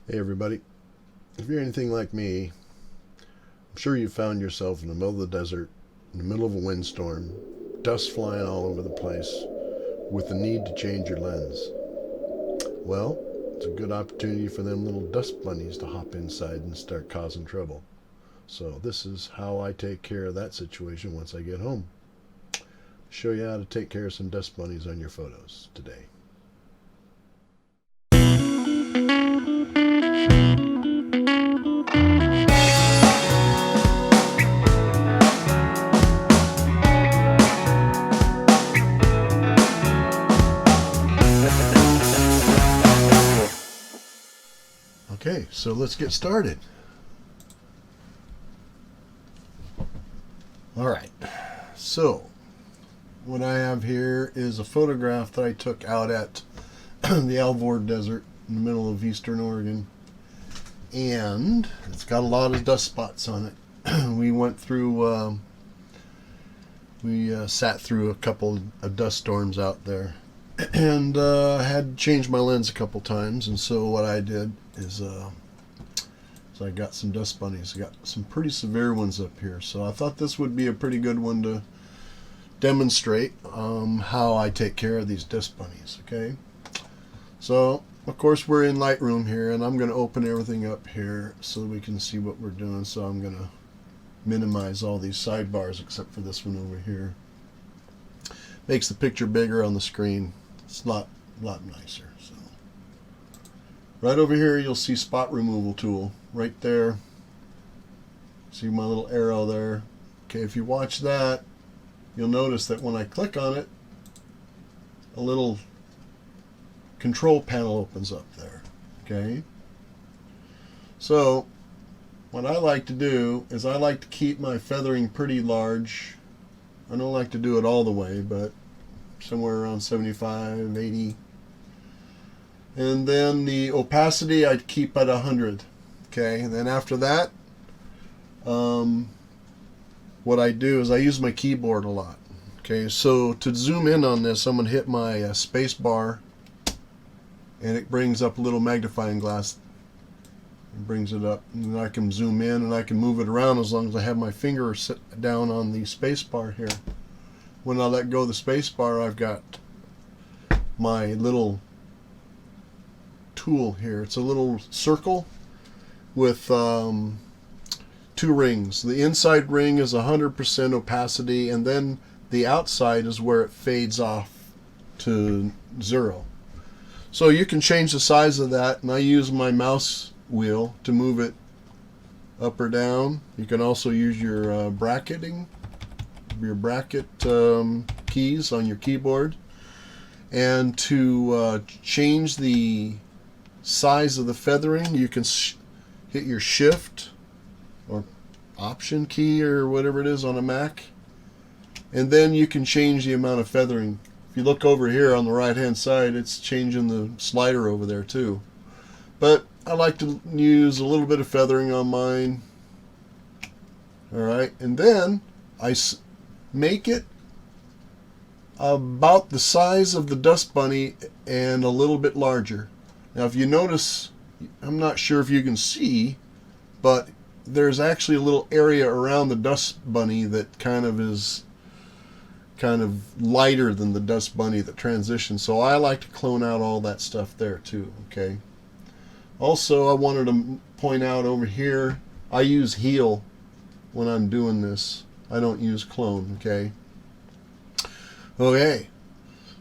Hey everybody, if you're anything like me, I'm sure you found yourself in the middle of the desert, in the middle of a windstorm, dust flying all over the place, with the need to change your lens. Well, it's a good opportunity for them little dust bunnies to hop inside and start causing trouble. So this is how I take care of that situation once I get home. Show you how to take care of some dust bunnies on your photos today. Okay, so let's get started. Alright, so what I have here is a photograph that I took out at the Alvord Desert in the middle of eastern Oregon, and it's got a lot of dust spots on it. We went through, sat through a couple of dust storms out there, and I had to change my lens a couple times, and so what I did is so I got some dust bunnies. I got some pretty severe ones up here, so I thought this would be a pretty good one to demonstrate how I take care of these dust bunnies. Okay, so of course we're in Lightroom here, and I'm going to open everything up here so we can see what we're doing. So I'm going to minimize all these sidebars except for this one over here. Makes the picture bigger on the screen. It's a lot nicer. So right over here you'll see spot removal tool right there. See my little arrow there? Okay, if you watch that, you'll notice that when I click on it, a little control panel opens up there. Okay, so what I like to do is I like to keep my feathering pretty large. I don't like to do it all the way, but somewhere around 75, 80. And then the opacity I'd keep at 100. Okay, and then after that, what I do is I use my keyboard a lot. Okay, so to zoom in on this, I'm going to hit my space bar, and it brings up a little magnifying glass. It brings it up, and I can zoom in and I can move it around as long as I have my finger sit down on the space bar here. When I let go of the space bar, I've got my little tool here. It's a little circle with two rings. The inside ring is 100% opacity, and then the outside is where it fades off to 0. So you can change the size of that, and I use my mouse wheel to move it up or down. You can also use your bracket keys on your keyboard, and to change the size of the feathering, you can hit your shift or option key or whatever it is on a Mac, and then you can change the amount of feathering. If you look over here on the right hand side, it's changing the slider over there too. But I like to use a little bit of feathering on mine. Alright, and then I make it about the size of the dust bunny and a little bit larger. Now if you notice, I'm not sure if you can see, but there's actually a little area around the dust bunny that is kind of lighter than the dust bunny that transitions. So I like to clone out all that stuff there too. Okay. Also, I wanted to point out over here, I use heal when I'm doing this. I don't use clone. Okay. Okay.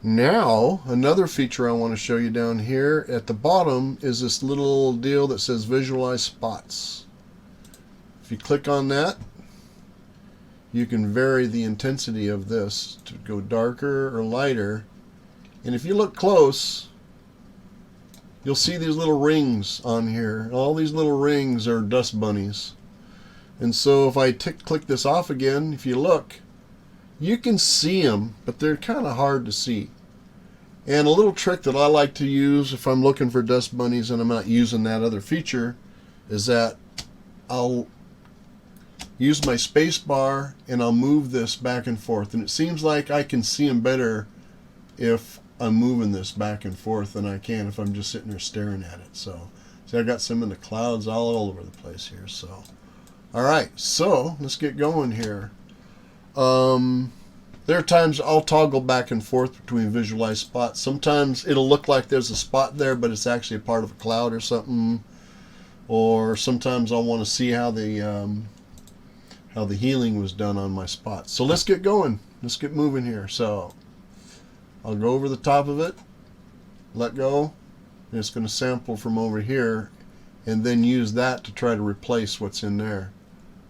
Now, another feature I want to show you down here at the bottom is this little deal that says visualize spots. If you click on that, you can vary the intensity of this to go darker or lighter. And if you look close, you'll see these little rings on here. All these little rings are dust bunnies. And so if I click this off again, if you look, you can see them, but they're kind of hard to see. And a little trick that I like to use if I'm looking for dust bunnies and I'm not using that other feature is that I'll use my space bar and I'll move this back and forth. And it seems like I can see them better if I'm moving this back and forth than I can if I'm just sitting there staring at it. So See, I got some in the clouds all over the place here. So, all right, so let's get going here. There are times I'll toggle back and forth between visualized spots. Sometimes it'll look like there's a spot there, but it's actually a part of a cloud or something. Or sometimes I'll want to see how the healing was done on my spots. So let's get going. Let's get moving here. So I'll go over the top of it, let go, and it's going to sample from over here, and then use that to try to replace what's in there.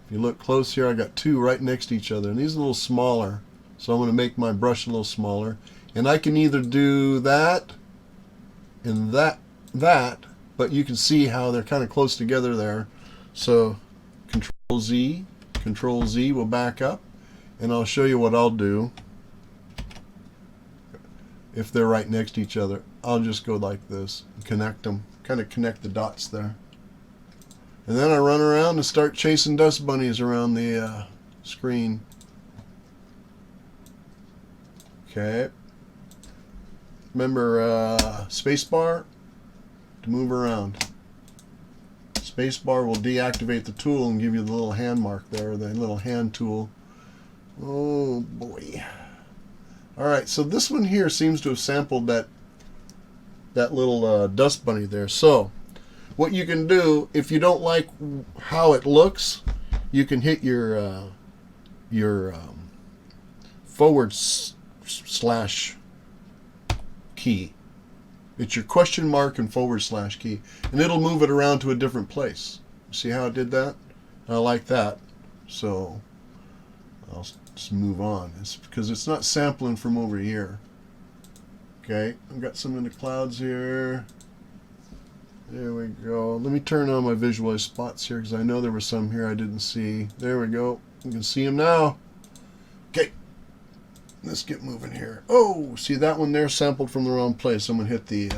If you look close here, I got two right next to each other, and these are a little smaller. So I'm going to make my brush a little smaller. And I can either do that and that, but you can see how they're kind of close together there. So Control Z will back up, and I'll show you what I'll do if they're right next to each other. I'll just go like this and connect them, kind of connect the dots there. And then I run around and start chasing dust bunnies around the screen. Okay. Remember spacebar to move around. Spacebar will deactivate the tool and give you the little hand mark there, the little hand tool. Oh boy. Alright, so this one here seems to have sampled that little dust bunny there. So what you can do, if you don't like how it looks, you can hit your forward slash key. It's your question mark and forward slash key, and it'll move it around to a different place. See how it did that? I like that. So I'll just move on. It's because it's not sampling from over here. Okay, I've got some in the clouds here. There we go. Let me turn on my visualize spots here because I know there were some here I didn't see. There we go. You can see them now. Okay. Let's get moving here. Oh, see that one there sampled from the wrong place. I'm going to hit the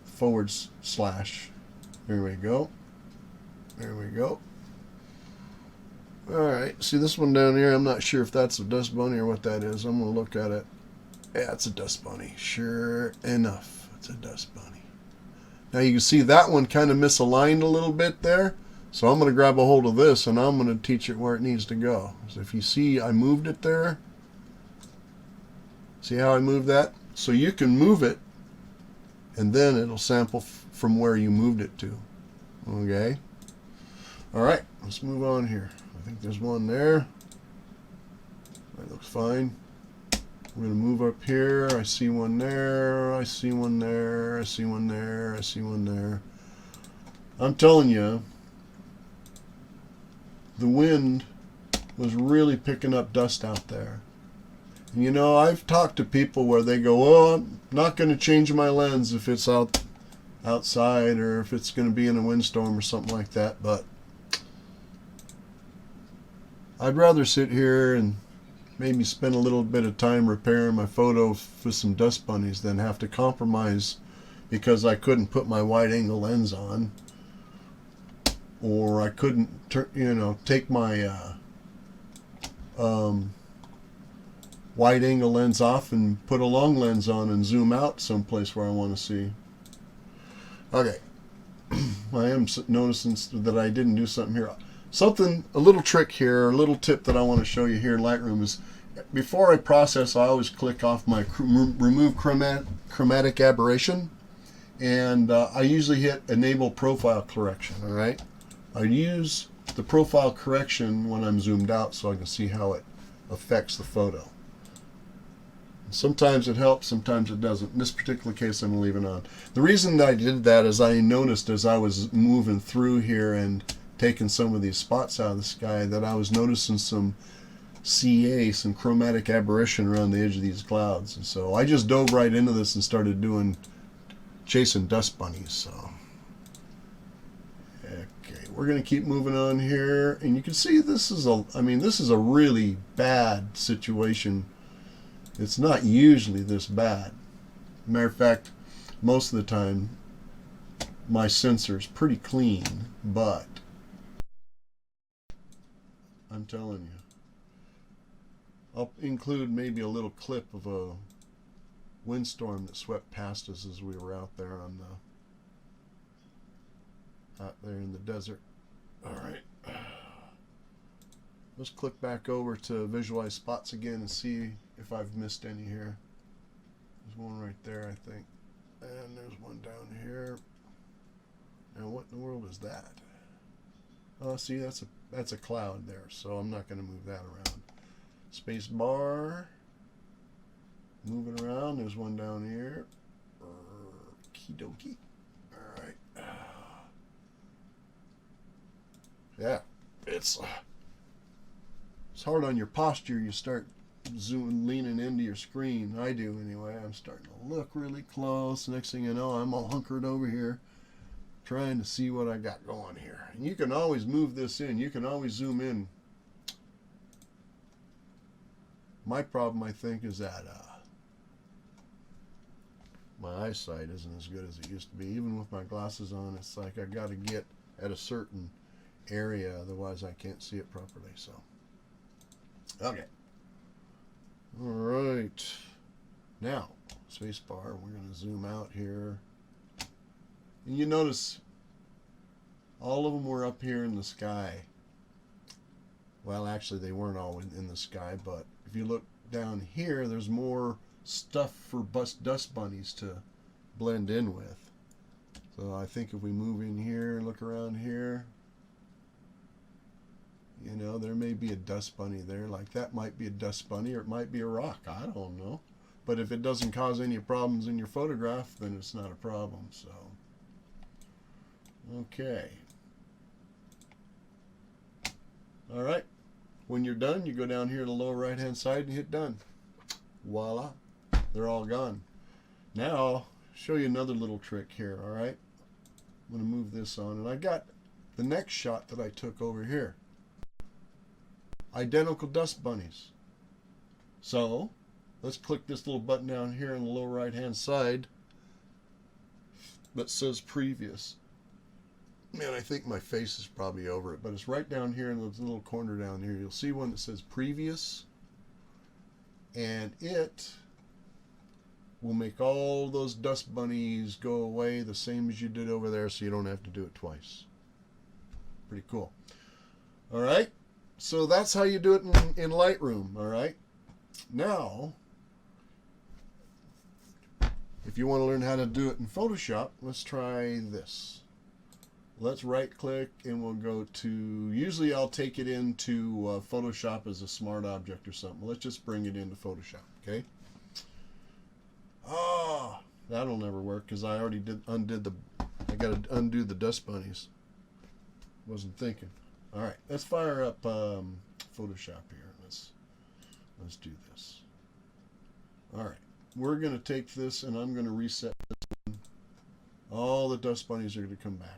forward slash. There we go. There we go. Alright, see this one down here, I'm not sure if that's a dust bunny or what that is. I'm going to look at it. Yeah, it's a dust bunny. Sure enough, it's a dust bunny. Now you can see that one kind of misaligned a little bit there. So I'm going to grab a hold of this and I'm going to teach it where it needs to go. So if you see I moved it there. See how I moved that? So you can move it and then it'll sample from where you moved it to. Okay. Alright, let's move on here. I think there's one there. That looks fine. We're going to move up here. I see one there. I see one there. I see one there. I see one there. I'm telling you, the wind was really picking up dust out there. And you know, I've talked to people where they go, "Oh, I'm not going to change my lens if it's outside or if it's going to be in a windstorm or something like that." But I'd rather sit here and maybe spend a little bit of time repairing my photo with some dust bunnies than have to compromise because I couldn't put my wide angle lens on, or I couldn't take my wide angle lens off and put a long lens on and zoom out someplace where I want to see. Okay. I am noticing that I didn't do something here. A little trick here, a little tip that I want to show you here in Lightroom is before I process, I always click off my remove chromatic aberration, and I usually hit enable profile correction. All right, I use the profile correction when I'm zoomed out so I can see how it affects the photo. Sometimes it helps, sometimes it doesn't. In this particular case, I'm going to leave it on. The reason that I did that is I noticed as I was moving through here and taking some of these spots out of the sky that I was noticing some some chromatic aberration around the edge of these clouds. And so I just dove right into this and started chasing dust bunnies. So okay, we're going to keep moving on here, and you can see this is a really bad situation. It's not usually this bad. Matter of fact, most of the time my sensor is pretty clean, but I'm telling you, I'll include maybe a little clip of a windstorm that swept past us as we were out there on out there in the desert. All right. Let's click back over to visualize spots again and see if I've missed any here. There's one right there, I think. And there's one down here. And what in the world is that? Oh, see, that's a cloud there, so I'm not going to move that around. Space bar. Moving around. There's one down here. Okie dokie. All right. Yeah, it's hard on your posture. You start leaning into your screen. I do anyway. I'm starting to look really close. Next thing you know, I'm all hunkered over here trying to see what I got going here. And you can always move this in. You can always zoom in. My problem, I think, is that my eyesight isn't as good as it used to be. Even with my glasses on, it's like I got to get at a certain area, otherwise I can't see it properly. So, okay. All right. Now, spacebar. We're going to zoom out here. And you notice all of them were up here in the sky. Well, actually, they weren't all in the sky, but if you look down here, there's more stuff for dust bunnies to blend in with. So I think if we move in here and look around here, you know, there may be a dust bunny there. Like that might be a dust bunny, or it might be a rock. I don't know. But if it doesn't cause any problems in your photograph, then it's not a problem. So, okay. All right. When you're done, you go down here to the lower right-hand side and hit done. Voila. They're all gone. Now, I'll show you another little trick here, all right? I'm going to move this on, and I got the next shot that I took over here. Identical dust bunnies. So, let's click this little button down here on the lower right-hand side that says previous. Man, I think my face is probably over it, but it's right down here in the little corner down here. You'll see one that says previous, and it will make all those dust bunnies go away the same as you did over there, so you don't have to do it twice. Pretty cool. All right, so that's how you do it in Lightroom. All right, now if you want to learn how to do it in Photoshop, let's try this. Let's right click and we'll go to, usually I'll take it into Photoshop as a smart object or something. Let's just bring it into Photoshop, okay? Oh, that'll never work because I already I got to undo the dust bunnies. Wasn't thinking. All right, let's fire up Photoshop here. Let's do this. All right, we're going to take this and I'm going to reset this one. All the dust bunnies are going to come back.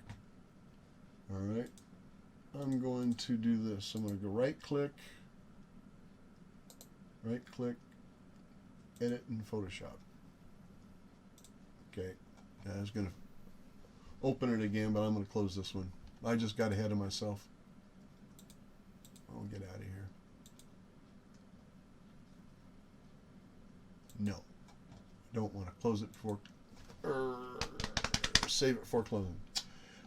All right, I'm going to do this. I'm going to go right click, edit in Photoshop. Okay, I was going to open it again, but I'm going to close this one. I just got ahead of myself. I'll get out of here. No, don't want to close it before, save it before closing.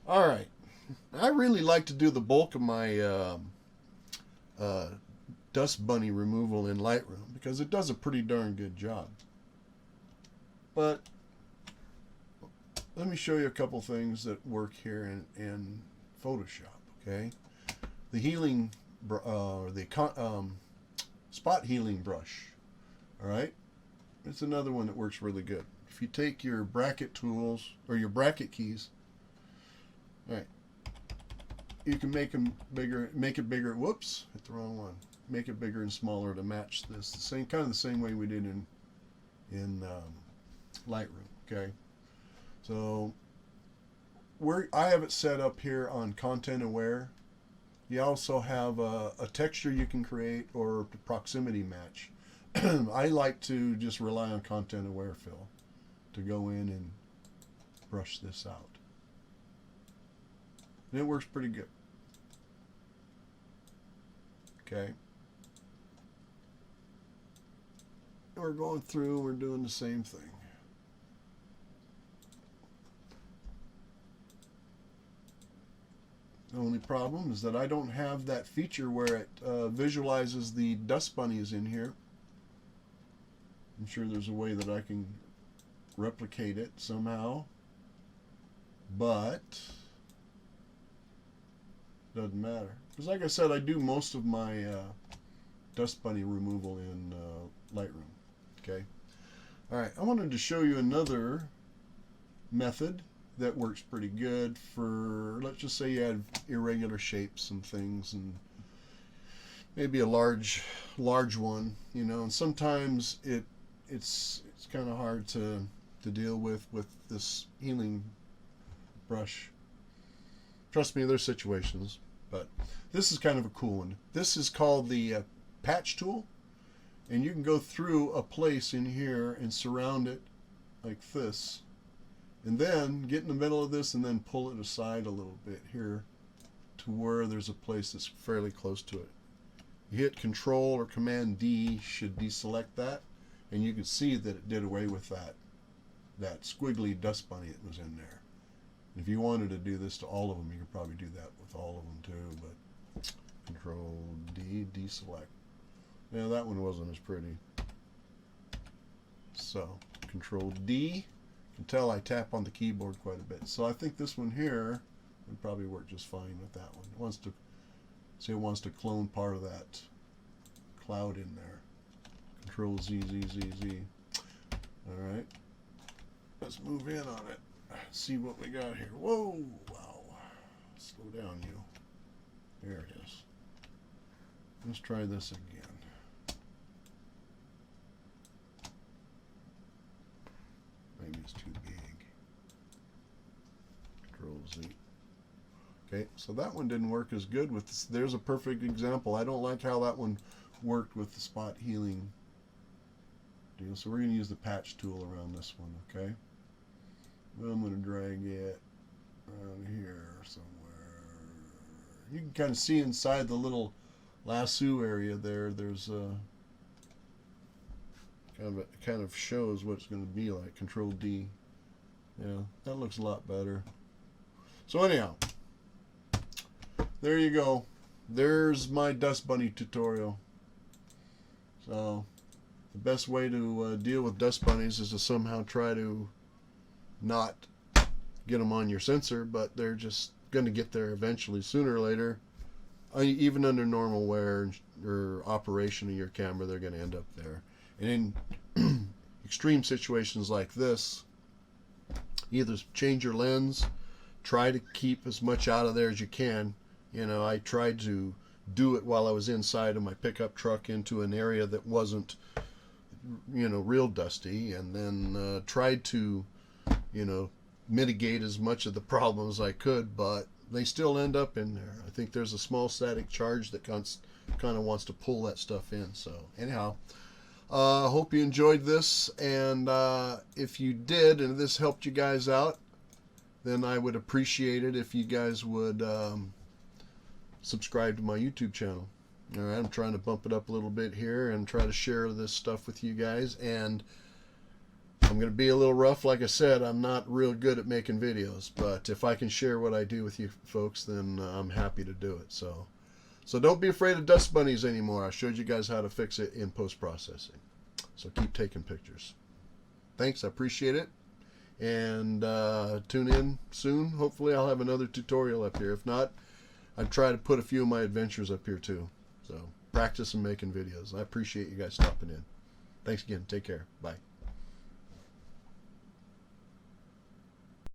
All right, I really like to do the bulk of my dust bunny removal in Lightroom because it does a pretty darn good job. But let me show you a couple things that work here in Photoshop. Okay, the healing spot healing brush. All right, it's another one that works really good. If you take your bracket tools or your bracket keys, all right, you can make them bigger, make it bigger. Whoops, hit the wrong one. Make it bigger and smaller to match this. The same kind of the same way we did in Lightroom. Okay. So I have it set up here on content aware. You also have a texture you can create or proximity match. I like to just rely on content aware fill to go in and brush this out. And it works pretty good. Okay. And we're going through, we're doing the same thing. The only problem is that I don't have that feature where it visualizes the dust bunnies in here. I'm sure there's a way that I can replicate it somehow, but doesn't matter. Because like I said, I do most of my dust bunny removal in Lightroom. Okay. All right, I wanted to show you another method that works pretty good for, let's just say you had irregular shapes and things, and maybe a large one, you know, and sometimes it's kind of hard to deal with this healing brush. Trust me, there's situations, but this is kind of a cool one. This is called the patch tool, and you can go through a place in here and surround it like this, and then get in the middle of this and then pull it aside a little bit here to where there's a place that's fairly close to it. You hit Control or Command D should deselect that, and you can see that it did away with that squiggly dust bunny that was in there. If you wanted to do this to all of them, you could probably do that with all of them too, but Control D, deselect. Now that one wasn't as pretty. So Control D. You can tell I tap on the keyboard quite a bit. So I think this one here would probably work just fine with that one. It wants to see, it wants to clone part of that cloud in there. Control Z, Z, Z, Z. All right. Let's move in on it. See what we got here. Whoa! Wow. Slow down, you. There it is. Let's try this again. Maybe it's too big. Control Z. Okay, so that one didn't work as good with this. There's a perfect example. I don't like how that one worked with the spot healing deal. So we're going to use the patch tool around this one, okay? Well, I'm going to drag it around here somewhere. You can kind of see inside the little lasso area there. There's a kind of shows what it's going to be like. Control D. Yeah, that looks a lot better. So anyhow, there you go. There's my dust bunny tutorial. So the best way to deal with dust bunnies is to somehow try to not get them on your sensor, but they're just going to get there eventually, sooner or later. Even under normal wear or operation of your camera, they're going to end up there. And in extreme situations like this, either change your lens, try to keep as much out of there as you can. You know, I tried to do it while I was inside of my pickup truck into an area that wasn't, you know, real dusty, and then tried to, you know, mitigate as much of the problem as I could, but they still end up in there. I think there's a small static charge that kind of wants to pull that stuff in. So anyhow, hope you enjoyed this, and if you did and this helped you guys out, then I would appreciate it if you guys would subscribe to my YouTube channel. All right, I'm trying to bump it up a little bit here and try to share this stuff with you guys, and I'm going to be a little rough. Like I said, I'm not real good at making videos, but if I can share what I do with you folks, then I'm happy to do it. So don't be afraid of dust bunnies anymore. I showed you guys how to fix it in post-processing. So keep taking pictures. Thanks, I appreciate it. And tune in soon. Hopefully I'll have another tutorial up here. If not, I've tried to put a few of my adventures up here too. So practice and making videos. I appreciate you guys stopping in. Thanks again. Take care. Bye.